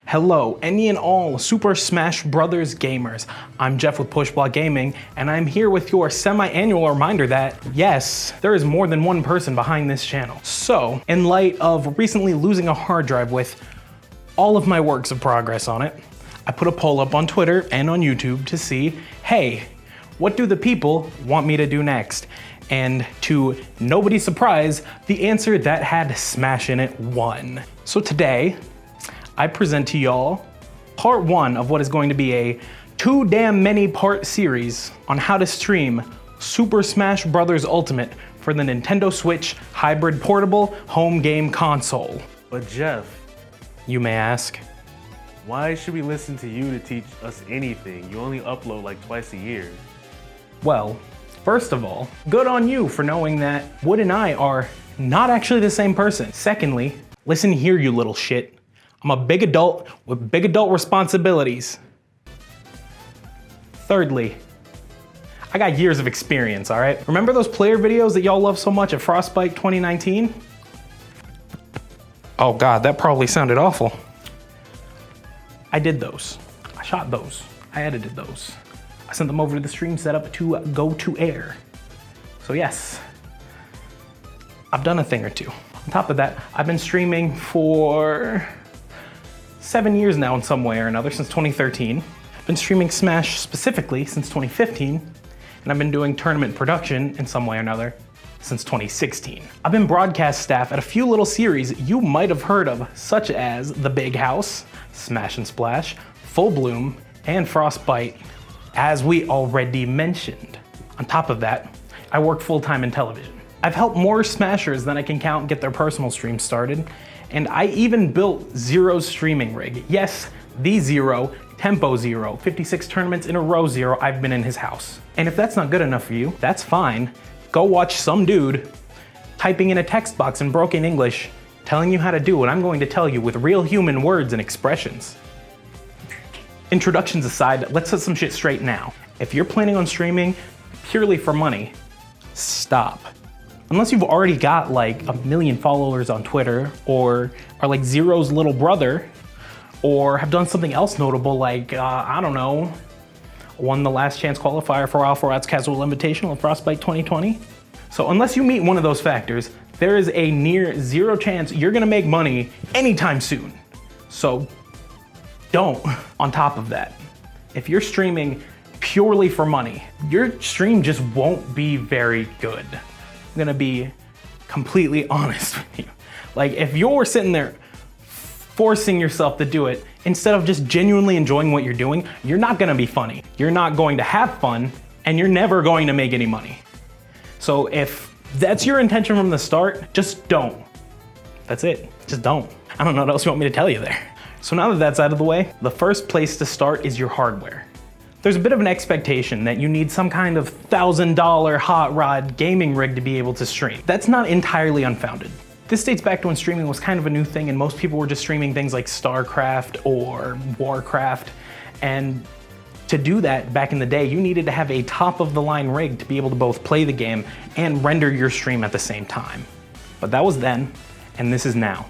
Hello, any and all Super Smash Bros. Gamers. I'm Jeff with Pushblock Gaming, and I'm here with your semi-annual reminder that, yes, there is more than one person behind this channel. So, in light of recently losing a hard drive with all of my works of progress on it, I put a poll up on Twitter and on YouTube to see, hey, what do the people want me to do next? And to nobody's surprise, the answer that had Smash in it won. So today, I present to y'all part one of what is going to be a too damn many part series on how to stream Super Smash Bros. Ultimate for the Nintendo Switch hybrid portable home game console. But Jeff, You may ask. why should we listen to you to teach us anything? You only upload like twice a year. Well, first of all, good on you for knowing that Wood and I are not actually the same person. Secondly, listen here, you little shit. I'm a big adult with big adult responsibilities. Thirdly, I got years of experience, all right? Remember those player videos that y'all love so much at Frostbite 2019? Oh God, that probably sounded awful. I did those. I shot those. I edited those. I sent them over to the stream setup to go to air. So yes, I've done a thing or two. On top of that, I've been streaming for 7 years now in some way or another, since 2013. I've been streaming Smash specifically since 2015, and I've been doing tournament production in some way or another since 2016. I've been broadcast staff at a few little series you might have heard of, such as The Big House, Smash and Splash, Full Bloom, and Frostbite, as we already mentioned. On top of that, I work full-time in television. I've helped more Smashers than I can count get their personal streams started, and I even built Zero's streaming rig. Yes, the Zero, Tempo Zero, 56 tournaments in a row Zero, I've been in his house. And if that's not good enough for you, that's fine. Go watch some dude typing in a text box in broken English, telling you how to do what I'm going to tell you with real human words and expressions. Introductions aside, let's set some shit straight now. If you're planning on streaming purely for money, stop. Unless you've already got like 1 million followers on Twitter, or are like Zero's little brother, or have done something else notable like, I don't know, won the last chance qualifier for Alpha Rats Casual Invitational at Frostbite 2020. So unless you meet one of those factors, there is a near zero chance you're gonna make money anytime soon. So don't. On top of that, if you're streaming purely for money, your stream just won't be very good. I'm gonna be completely honest with you. Like, if you're sitting there forcing yourself to do it instead of just genuinely enjoying what you're doing, you're not gonna be funny. You're not going to have fun, and you're never going to make any money. So if that's your intention from the start, just don't. That's it, just don't. I don't know what else you want me to tell you there. So now that that's out of the way, the first place to start is your hardware. There's a bit of an expectation that you need some kind of $1,000 hot rod gaming rig to be able to stream. That's not entirely unfounded. This dates back to when streaming was kind of a new thing and most people were just streaming things like StarCraft or Warcraft. And to do that back in the day, you needed to have a top of the line rig to be able to both play the game and render your stream at the same time. But that was then, and this is now.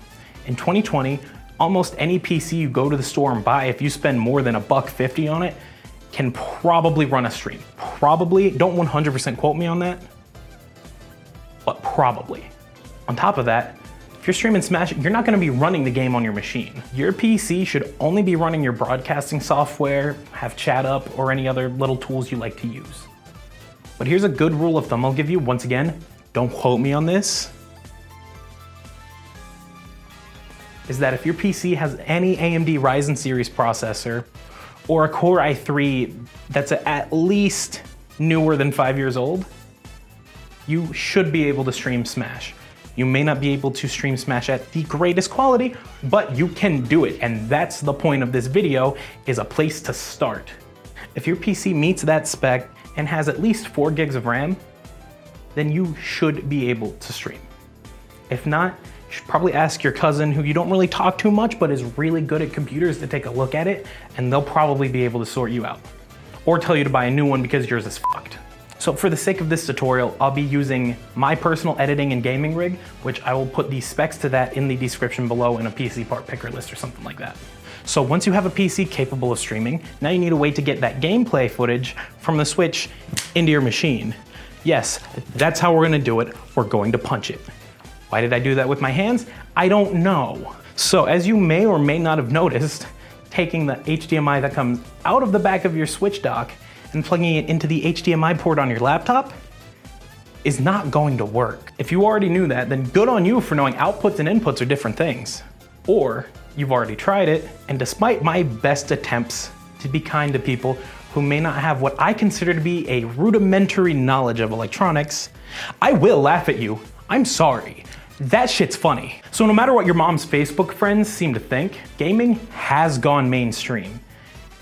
In 2020, almost any PC you go to the store and buy, if you spend more than $150 on it, can probably run a stream. Probably, don't 100% quote me on that, but probably. On top of that, if you're streaming Smash, you're not gonna be running the game on your machine. Your PC should only be running your broadcasting software, have chat up, or any other little tools you like to use. But here's a good rule of thumb I'll give you, once again, don't quote me on this, is that if your PC has any AMD Ryzen series processor, or a Core i3 that's at least newer than 5 years old, you should be able to stream Smash. You may not be able to stream Smash at the greatest quality, but you can do it, and that's the point of this video, is a place to start. If your PC meets that spec and has at least 4 gigs of RAM, then you should be able to stream. If not, you should probably ask your cousin, who you don't really talk to much but is really good at computers, to take a look at it, and they'll probably be able to sort you out. Or tell you to buy a new one because yours is fucked. So for the sake of this tutorial, I'll be using my personal editing and gaming rig, which I will put the specs to that in the description below in a PC part picker list or something like that. So once you have a PC capable of streaming, now you need a way to get that gameplay footage from the Switch into your machine. Yes, that's how we're gonna do it. We're going to punch it. Why did I do that with my hands? I don't know. So as you may or may not have noticed, taking the HDMI that comes out of the back of your Switch dock and plugging it into the HDMI port on your laptop is not going to work. If you already knew that, then good on you for knowing outputs and inputs are different things. Or you've already tried it, and despite my best attempts to be kind to people who may not have what I consider to be a rudimentary knowledge of electronics, I will laugh at you. I'm sorry. That shit's funny. So no matter what your mom's Facebook friends seem to think, gaming has gone mainstream.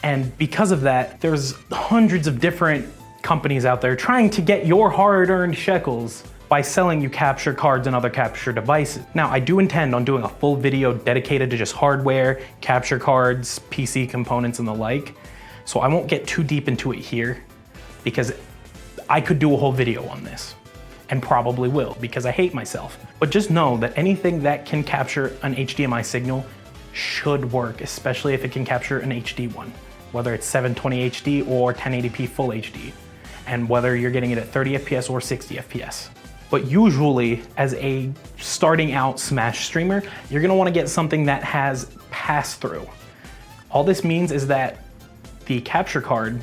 And because of that, there's hundreds of different companies out there trying to get your hard-earned shekels by selling you capture cards and other capture devices. Now, I do intend on doing a full video dedicated to just hardware, capture cards, PC components, and the like. So I won't get too deep into it here because I could do a whole video on this, and probably will because I hate myself. But just know that anything that can capture an HDMI signal should work, especially if it can capture an HD one, whether it's 720 HD or 1080p full HD, and whether you're getting it at 30 FPS or 60 FPS. But usually, as a starting out Smash streamer, you're gonna wanna get something that has pass-through. All this means is that the capture card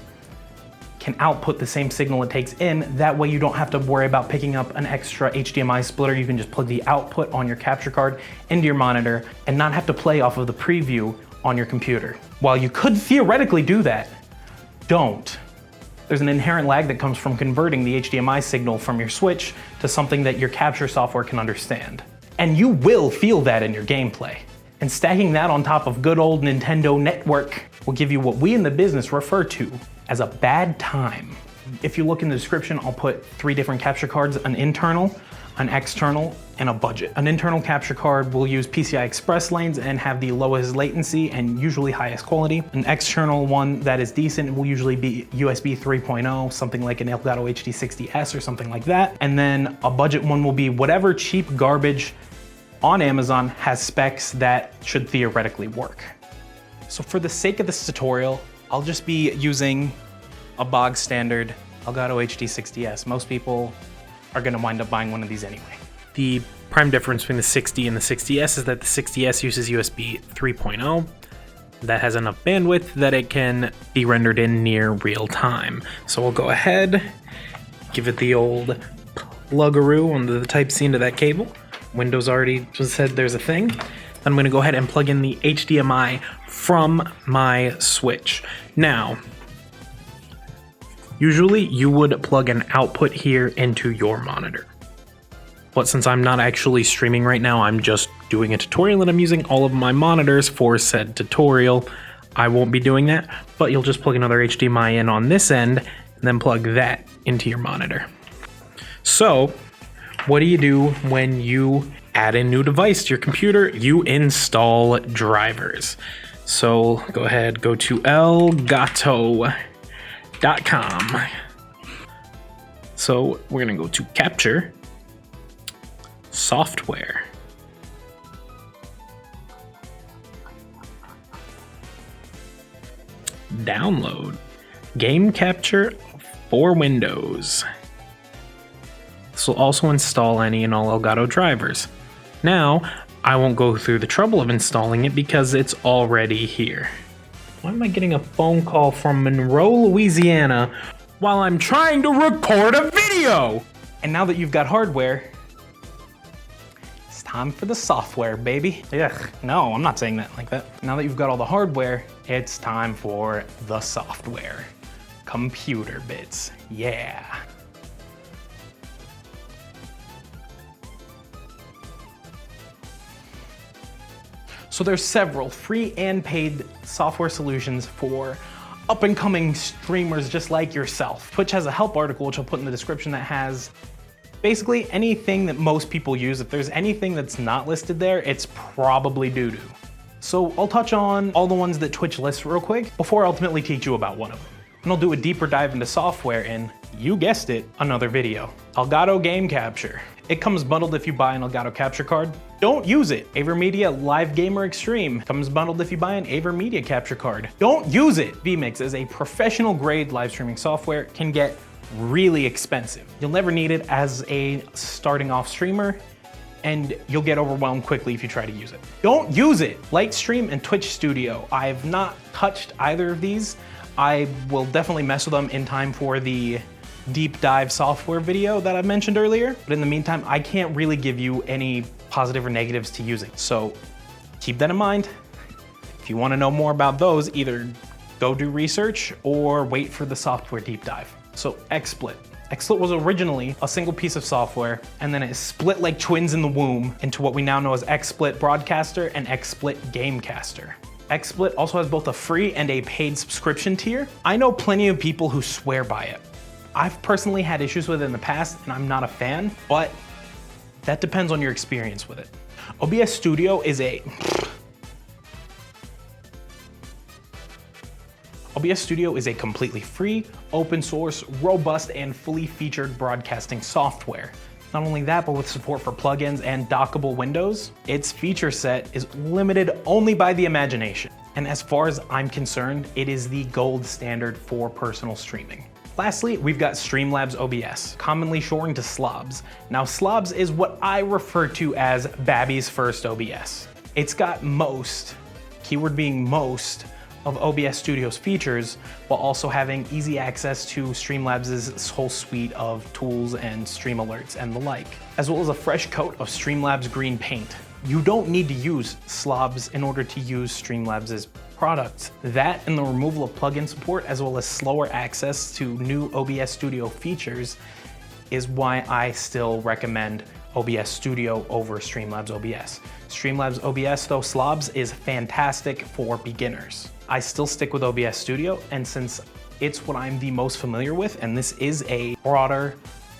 can output the same signal it takes in. That way you don't have to worry about picking up an extra HDMI splitter. You can just plug the output on your capture card into your monitor and not have to play off of the preview on your computer. While you could theoretically do that, don't. There's an inherent lag that comes from converting the HDMI signal from your Switch to something that your capture software can understand. And you will feel that in your gameplay. And stacking that on top of good old Nintendo Network will give you what we in the business refer to as a bad time. If you look in the description, I'll put 3 different capture cards: an internal, an external, and a budget. An internal capture card will use PCI Express lanes and have the lowest latency and usually highest quality. An external one that is decent will usually be USB 3.0, something like an Elgato HD60S or something like that. And then a budget one will be whatever cheap garbage on Amazon has specs that should theoretically work. So for the sake of this tutorial, I'll just be using a bog standard Elgato HD60S. Most people are gonna wind up buying one of these anyway. The prime difference between the 60 and the 60S is that the 60S uses USB 3.0. That has enough bandwidth that it can be rendered in near real time. So we'll go ahead, give it the old plug-a-roo on the Type-C into that cable. Windows already said there's a thing. I'm gonna go ahead and plug in the HDMI from my Switch. Now, usually you would plug an output here into your monitor. But since I'm not actually streaming right now, I'm just doing a tutorial and I'm using all of my monitors for said tutorial, I won't be doing that, but you'll just plug another HDMI in on this end and then plug that into your monitor. So, what do you do when you add a new device to your computer? You install drivers. So go ahead, go to elgato.com. So we're gonna go to capture, software. Download, game capture for Windows. This will also install any and all Elgato drivers. Now, I won't go through the trouble of installing it because it's already here. Why am I getting a phone call from Monroe, Louisiana while I'm trying to record a video? And now that you've got hardware, it's time for the software, baby. Ugh, no, I'm not saying that like that. Now that you've got all the hardware, it's time for the software. Computer bits, yeah. So there's several free and paid software solutions for up and coming streamers just like yourself. Twitch has a help article, which I'll put in the description, that has basically anything that most people use. If there's anything that's not listed there, it's probably doo-doo. So I'll touch on all the ones that Twitch lists real quick before I ultimately teach you about one of them. and I'll do a deeper dive into software in, you guessed it, another video. Elgato Game Capture. It comes bundled if you buy an Elgato capture card. Don't use it. AverMedia Live Gamer Extreme comes bundled if you buy an AverMedia capture card. Don't use it. vMix is a professional grade live streaming software, can get really expensive. You'll never need it as a starting off streamer, and you'll get overwhelmed quickly if you try to use it. Don't use it. Lightstream and Twitch Studio. I've not touched either of these. I will definitely mess with them in time for the deep dive software video that I mentioned earlier. But in the meantime, I can't really give you any positive or negatives to using. So keep that in mind. If you want to know more about those, either go do research or wait for the software deep dive. So XSplit. XSplit was originally a single piece of software, and then it split like twins in the womb into what we now know as XSplit Broadcaster and XSplit Gamecaster. XSplit also has both a free and a paid subscription tier. I know plenty of people who swear by it. I've personally had issues with it in the past, and I'm not a fan, but that depends on your experience with it. OBS Studio is a completely free, open source, robust, and fully featured broadcasting software. Not only that, but with support for plugins and dockable windows, its feature set is limited only by the imagination. And as far as I'm concerned, it is the gold standard for personal streaming. Lastly, we've got Streamlabs OBS, commonly shortened to Slobs. Now, Slobs is what I refer to as Babby's first OBS. It's got most, keyword being most, of OBS Studio's features, while also having easy access to Streamlabs' whole suite of tools and stream alerts and the like, as well as a fresh coat of Streamlabs green paint. You don't need to use Slobs in order to use Streamlabs' products. That and the removal of plugin support, as well as slower access to new OBS Studio features, is why I still recommend OBS Studio over Streamlabs OBS. Streamlabs OBS, though, Slobs is fantastic for beginners. I still stick with OBS Studio, and since it's what I'm the most familiar with, and this is a broader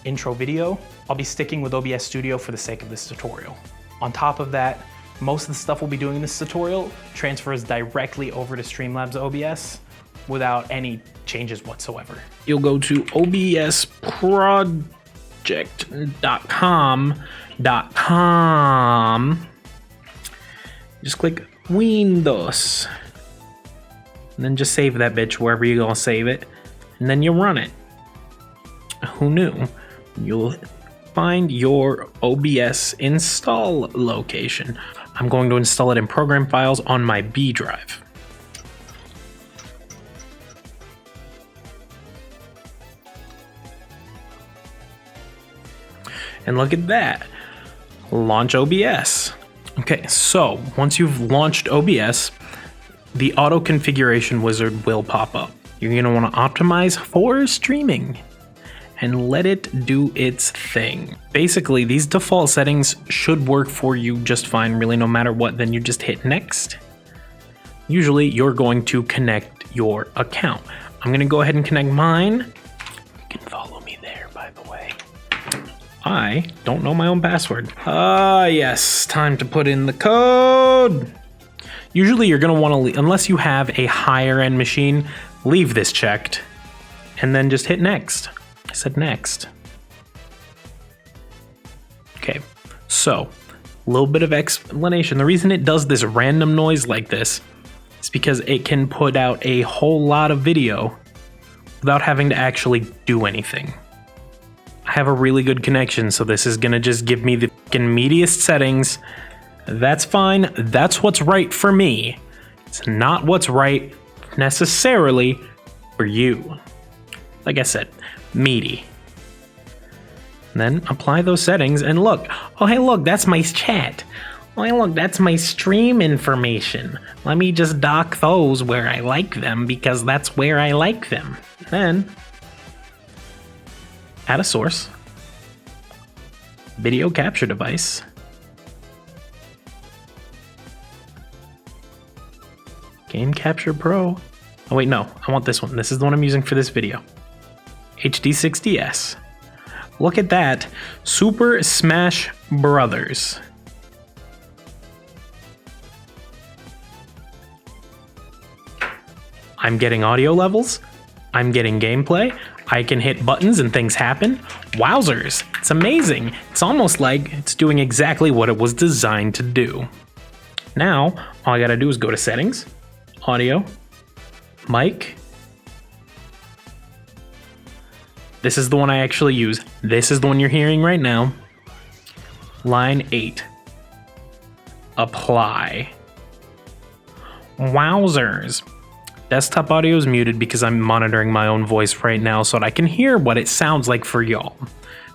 intro video, I'll be sticking with OBS Studio for the sake of this tutorial. On top of that, most of the stuff we'll be doing in this tutorial transfers directly over to Streamlabs OBS without any changes whatsoever. You'll go to obsproject.com. Just click Windows. And then just save that bitch wherever you're gonna save it. And then you run it. Who knew? You'll find your OBS install location. I'm going to install it in program files on my B drive. And look at that. Launch OBS. Okay, so once you've launched OBS, the auto configuration wizard will pop up. You're going to want to optimize for streaming and let it do its thing. Basically, these default settings should work for you just fine, really, no matter what. Then you just hit next. Usually, you're going to connect your account. I'm going to go ahead and connect mine. You can follow me there, by the way. I don't know my own password. Yes, time to put in the code. Usually you're gonna wanna, unless you have a higher end machine, leave this checked and then just hit next. I said next. Okay, so a little bit of explanation. The reason it does this random noise like this is because it can put out a whole lot of video without having to actually do anything. I have a really good connection, so this is gonna just give me the meatiest settings. That's fine. That's what's right for me. It's not what's right necessarily for you. Like I said, meaty. And then apply those settings and look. Oh, hey, look, that's my chat. Oh, hey, look, that's my stream information. Let me just dock those where I like them because that's where I like them. Then add a source, video capture device, Game Capture Pro. Oh wait, no, I want this one. This is the one I'm using for this video. HD60S. Look at that. Super Smash Brothers. I'm getting audio levels I'm getting gameplay. I can hit buttons and things happen. Wowzers, it's amazing. It's almost like it's doing exactly what it was designed to do. Now, all I gotta do is go to settings, audio, mic. This is the one I actually use. This is the one you're hearing right now. Line 8. Apply. Wowzers. Desktop audio is muted because I'm monitoring my own voice right now so that I can hear what it sounds like for y'all.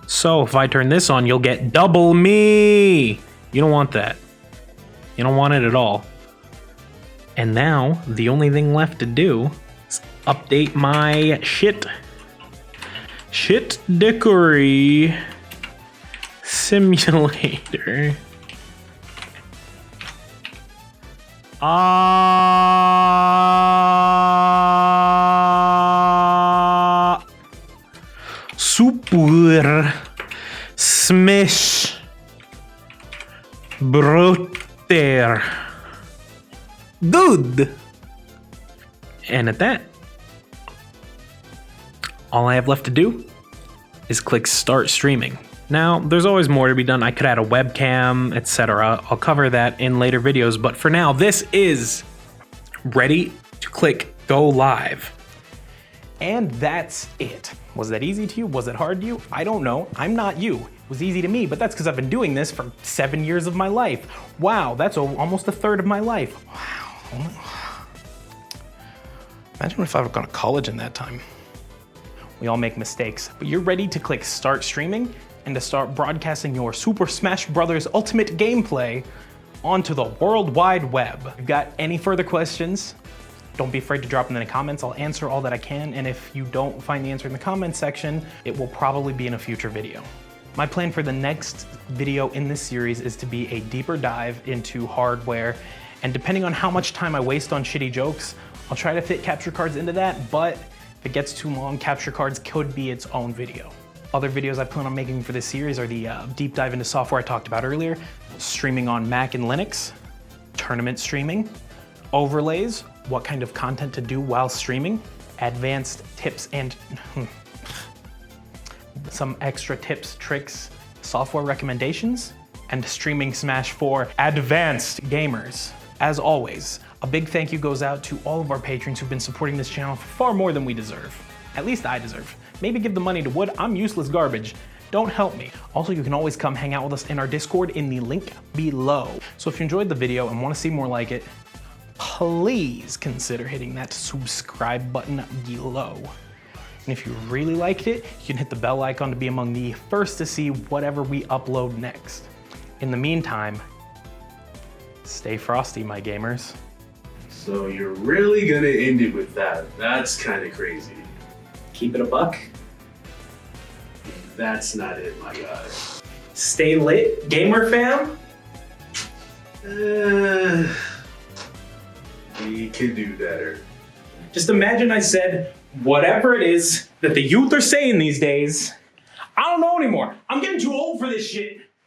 So if I turn this on, you'll get double me. You don't want that. You don't want it at all. And now the only thing left to do is update my shit dickory simulator. Super smash brother dude. And at that, all I have left to do is click start streaming. Now, there's always more to be done. I could add a webcam, etc. I'll cover that in later videos, but for now, this is ready to click go live. And that's it. Was that easy to you? Was it hard to you? I don't know. I'm not you. It was easy to me, but that's because I've been doing this for 7 years of my life. Wow, that's almost a third of my life. Wow. Imagine if I would have gone to college in that time. We all make mistakes, but you're ready to click start streaming and to start broadcasting your Super Smash Bros. Ultimate gameplay onto the World Wide Web. If you've got any further questions, don't be afraid to drop them in the comments. I'll answer all that I can, and if you don't find the answer in the comments section, it will probably be in a future video. My plan for the next video in this series is to be a deeper dive into hardware, and depending on how much time I waste on shitty jokes, I'll try to fit capture cards into that, but if it gets too long, capture cards could be its own video. Other videos I plan on making for this series are the deep dive into software I talked about earlier, streaming on Mac and Linux, tournament streaming, overlays, what kind of content to do while streaming, advanced tips and some extra tips, tricks, software recommendations, and streaming Smash for advanced gamers. As always, a big thank you goes out to all of our patrons who've been supporting this channel for far more than we deserve. At least I deserve. Maybe give the money to Wood, I'm useless garbage. Don't help me. Also, you can always come hang out with us in our Discord in the link below. So if you enjoyed the video and want to see more like it, please consider hitting that subscribe button below. And if you really liked it, you can hit the bell icon to be among the first to see whatever we upload next. In the meantime, stay frosty, my gamers. So you're really gonna end it with that? That's kind of crazy. Keep it a buck. That's not it, my guy. Stay lit, gamer fam. We could do better. Just imagine I said whatever it is that the youth are saying these days. I don't know anymore. I'm getting too old for this shit.